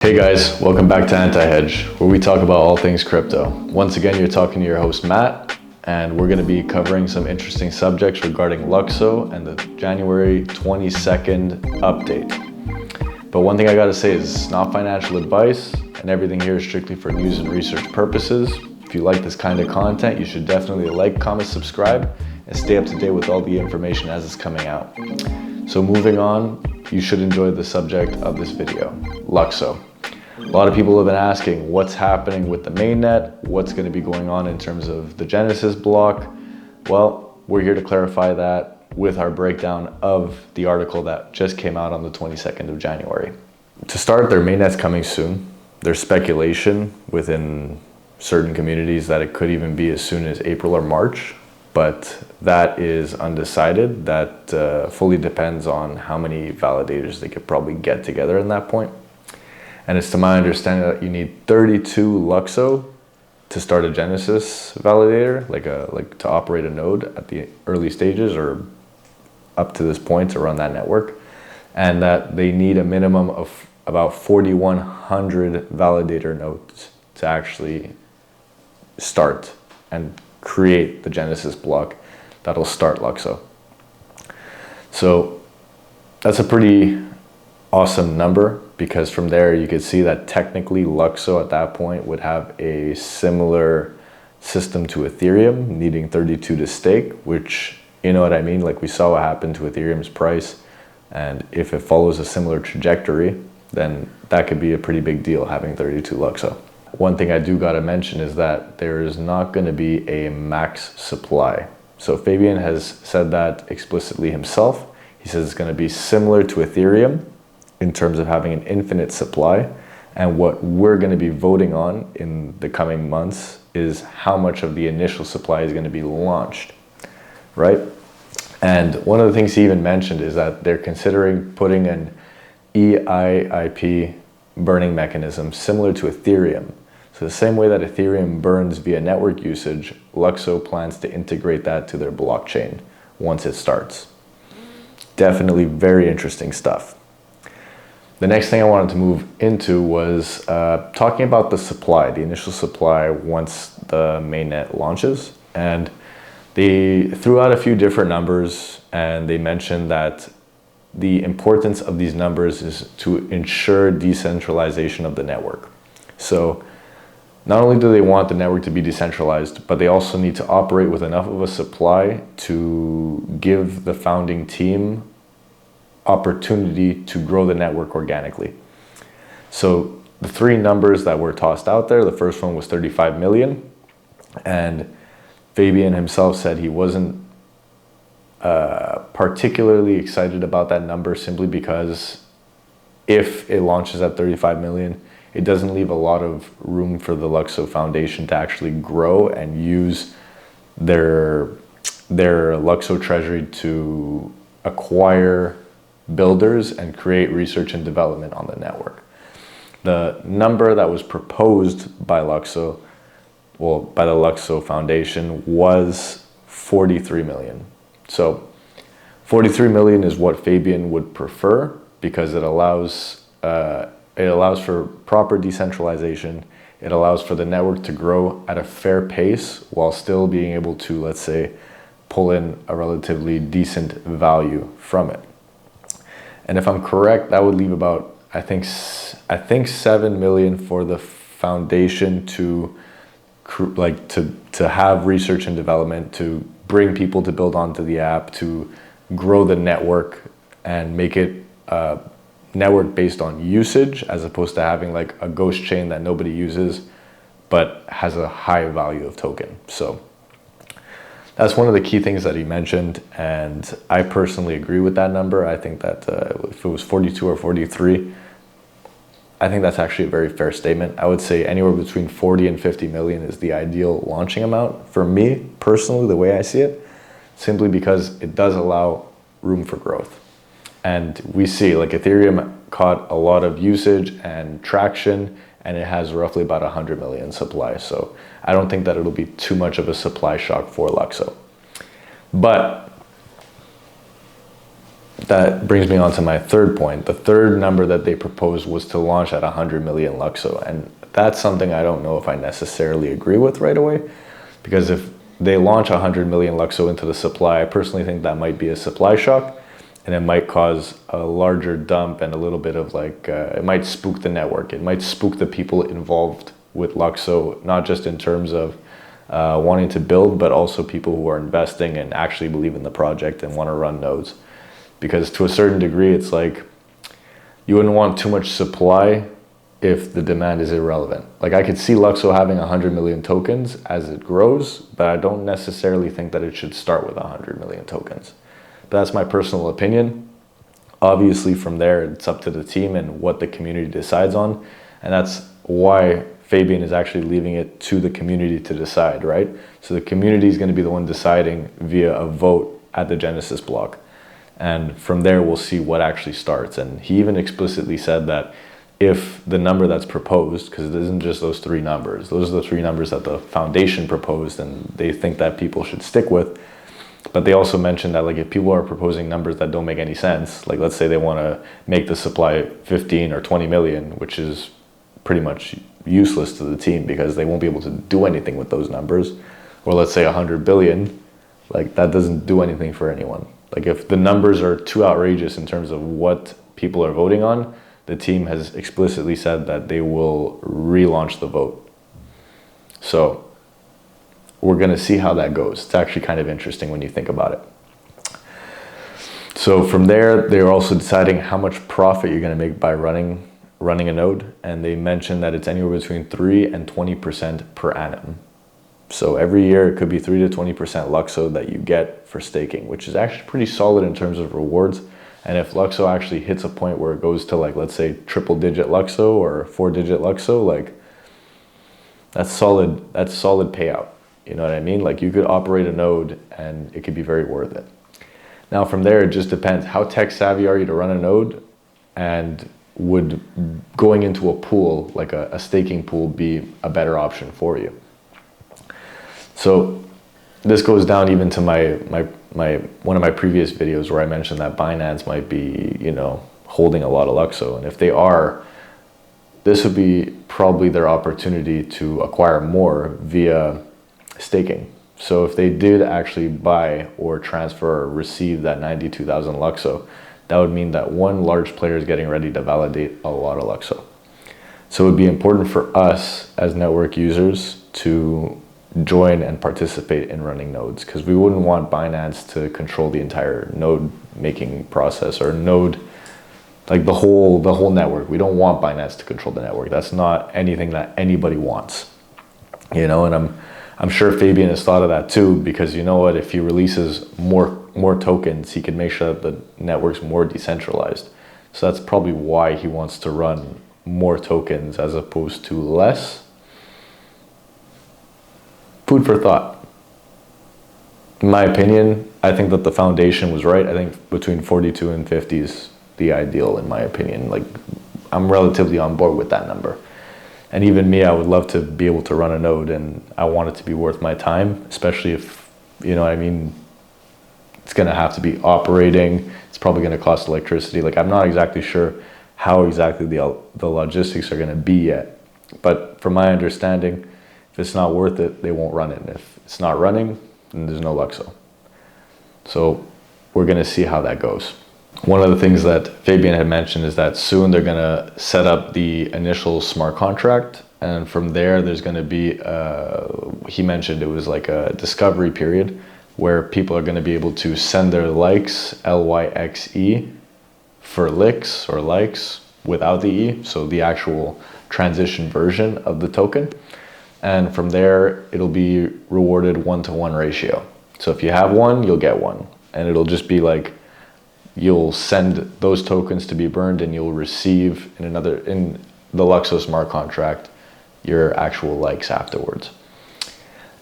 Hey guys, welcome back to Hedge, where we talk about all things crypto. Once again, you're talking to your host Matt, and we're going to be covering some interesting subjects regarding Lukso and the January 22nd update. But one thing I got to say is it's not financial advice, and everything here is strictly for news and research purposes. If you like this kind of content, you should definitely like, comment, subscribe, and stay up to date with all the information as it's coming out. So moving on, you should enjoy the subject of this video, Lukso. A lot of people have been asking what's happening with the mainnet, what's going to be going on in terms of the Genesis block. Well, we're here to clarify that with our breakdown of the article that just came out on the 22nd of January. To start, their mainnet's coming soon. There's speculation within certain communities that it could even be as soon as April or March, but that is undecided. That fully depends on how many validators they could probably get together in that point. And it's to my understanding that you need 32 Lukso to start a Genesis validator, like to operate a node at the early stages or up to this point to run that network. And that they need a minimum of about 4,100 validator nodes to actually start and create the Genesis block that'll start Lukso. So that's a pretty awesome number, because from there you could see that technically Lukso at that point would have a similar system to Ethereum, needing 32 to stake, which, you know what I mean? Like we saw what happened to Ethereum's price, and if it follows a similar trajectory, then that could be a pretty big deal, having 32 Lukso. One thing I do gotta mention is that there is not gonna be a max supply. So Fabian has said that explicitly himself. He says it's gonna be similar to Ethereum in terms of having an infinite supply. And what we're gonna be voting on in the coming months is how much of the initial supply is gonna be launched, right? And one of the things he even mentioned is that they're considering putting an EIIP burning mechanism similar to Ethereum. So the same way that Ethereum burns via network usage, Lukso plans to integrate that to their blockchain once it starts. Definitely very interesting stuff. The next thing I wanted to move into was talking about the supply, the initial supply once the mainnet launches. And they threw out a few different numbers, and they mentioned that the importance of these numbers is to ensure decentralization of the network. So not only do they want the network to be decentralized, but they also need to operate with enough of a supply to give the founding team opportunity to grow the network organically. So the three numbers that were tossed out there, the first one was 35 million. And Fabian himself said he wasn't particularly excited about that number, simply because if it launches at 35 million, it doesn't leave a lot of room for the Lukso Foundation to actually grow and use their Lukso treasury to acquire builders and create research and development on the network. The number that was proposed by Lukso, well, by the Lukso Foundation, was 43 million. So 43 million is what Fabian would prefer, because it allows for proper decentralization. It allows for the network to grow at a fair pace while still being able to, let's say, pull in a relatively decent value from it. And if I'm correct, that would leave about, I think 7 million for the foundation to have research and development, to bring people to build onto the app, to grow the network and make it network based on usage, as opposed to having like a ghost chain that nobody uses but has a high value of token. So that's one of the key things that he mentioned, and I personally agree with that number. I think that if it was 42 or 43, I think that's actually a very fair statement. I would say anywhere between 40 and 50 million is the ideal launching amount for me personally, the way I see it, simply because it does allow room for growth. And we see, like, Ethereum caught a lot of usage and traction, and it has roughly about 100 million supply. So I don't think that it'll be too much of a supply shock for Lukso. But that brings me on to my third point. The third number that they proposed was to launch at 100 million Lukso. And that's something I don't know if I necessarily agree with right away. Because if they launch 100 million Lukso into the supply, I personally think that might be a supply shock. And it might cause a larger dump and a little bit of like, it might spook the network. It might spook the people involved with Lukso, not just in terms of wanting to build, but also people who are investing and actually believe in the project and want to run nodes. Because to a certain degree, it's like you wouldn't want too much supply if the demand is irrelevant. Like I could see Lukso having 100 million tokens as it grows, but I don't necessarily think that it should start with 100 million tokens. But that's my personal opinion. Obviously from there, it's up to the team and what the community decides on. And that's why Fabian is actually leaving it to the community to decide, right? So the community is going to be the one deciding via a vote at the Genesis block. And from there, we'll see what actually starts. And he even explicitly said that if the number that's proposed, because it isn't just those three numbers, those are the three numbers that the foundation proposed and they think that people should stick with. But they also mentioned that like if people are proposing numbers that don't make any sense, like let's say they want to make the supply 15 or 20 million, which is pretty much useless to the team because they won't be able to do anything with those numbers. Or let's say 100 billion, like that doesn't do anything for anyone. Like if the numbers are too outrageous in terms of what people are voting on, the team has explicitly said that they will relaunch the vote. So we're going to see how that goes. It's actually kind of interesting when you think about it. So from there, they're also deciding how much profit you're going to make by running a node. And they mentioned that it's anywhere between 3 and 20% per annum. So every year it could be 3 to 20% Lukso that you get for staking, which is actually pretty solid in terms of rewards. And if Lukso actually hits a point where it goes to like, let's say triple digit Lukso or 4-digit Lukso, like that's solid payout. You know what I mean? Like you could operate a node and it could be very worth it. Now from there, it just depends. How tech savvy are you to run a node, and would going into a pool, like a staking pool, be a better option for you? So this goes down even to one of my previous videos where I mentioned that Binance might be, you know, holding a lot of Lukso. And if they are, this would be probably their opportunity to acquire more via staking. So if they did actually buy or transfer or receive that 92,000 Lukso, that would mean that one large player is getting ready to validate a lot of Lukso. So it would be important for us as network users to join and participate in running nodes, because we wouldn't want Binance to control the entire node making process or node, like the whole network. We don't want Binance to control the network. That's not anything that anybody wants, you know. And I'm sure Fabian has thought of that too, because you know what, if he releases more tokens, he can make sure that the network's more decentralized. So that's probably why he wants to run more tokens as opposed to less. Food for thought. In my opinion, I think that the foundation was right. I think between 42 and 50 is the ideal, in my opinion. Like, I'm relatively on board with that number. And even me, I would love to be able to run a node, and I want it to be worth my time, especially if, you know what I mean, it's going to have to be operating. It's probably going to cost electricity. Like, I'm not exactly sure how exactly the logistics are going to be yet. But from my understanding, if it's not worth it, they won't run it. And if it's not running, then there's no Lukso. So we're going to see how that goes. One of the things that Fabian had mentioned is that soon they're going to set up the initial smart contract. And from there, there's going to be, he mentioned it was like a discovery period where people are going to be able to send their likes, L-Y-X-E, for licks or likes without the E. So the actual transition version of the token. And from there, it'll be rewarded 1-to-1 ratio. So if you have one, you'll get one. And it'll just be like, you'll send those tokens to be burned and you'll receive in the Lukso smart contract, your actual likes afterwards.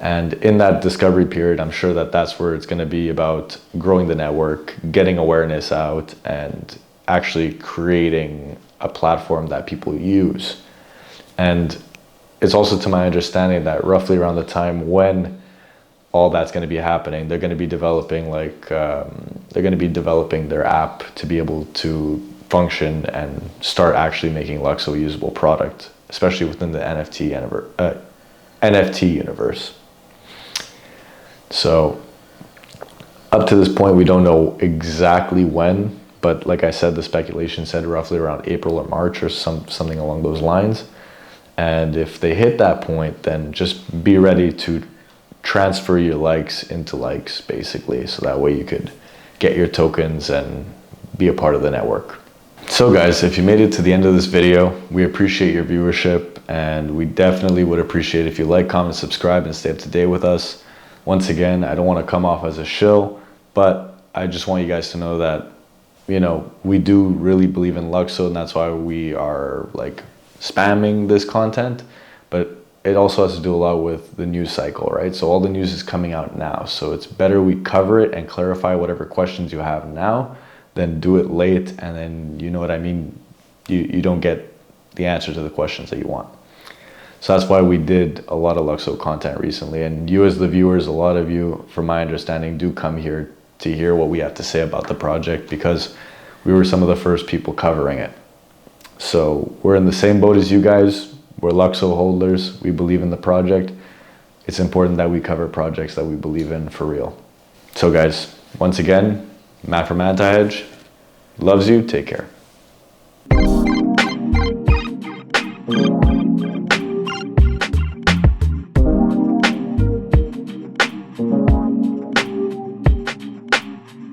And in that discovery period, I'm sure that that's where it's going to be about growing the network, getting awareness out, and actually creating a platform that people use. And it's also to my understanding that roughly around the time when all that's going to be happening. They're going to be developing their app to be able to function and start actually making Lukso a usable product, especially within the NFT universe. So up to this point, we don't know exactly when, but like I said, the speculation said roughly around April or March or something along those lines. And if they hit that point, then just be ready to transfer your likes into likes, basically, so that way you could get your tokens and be a part of the network. So guys, if you made it to the end of this video, we appreciate your viewership, and we definitely would appreciate if you like, comment, subscribe, and stay up to date with us. Once again, I don't want to come off as a shill, but I just want you guys to know that, you know, we do really believe in Lukso, and that's why we are like spamming this content. But it also has to do a lot with the news cycle, right? So all the news is coming out now, so it's better we cover it and clarify whatever questions you have now than do it late, and then, you know what I mean, you don't get the answer to the questions that you want. So that's why we did a lot of Lukso content recently, and you as the viewers, a lot of you, from my understanding, do come here to hear what we have to say about the project, because we were some of the first people covering it. So we're in the same boat as you guys. We're Lukso hodlers. We believe in the project. It's important that we cover projects that we believe in for real. So guys, once again, Matt from Hedge loves you. Take care.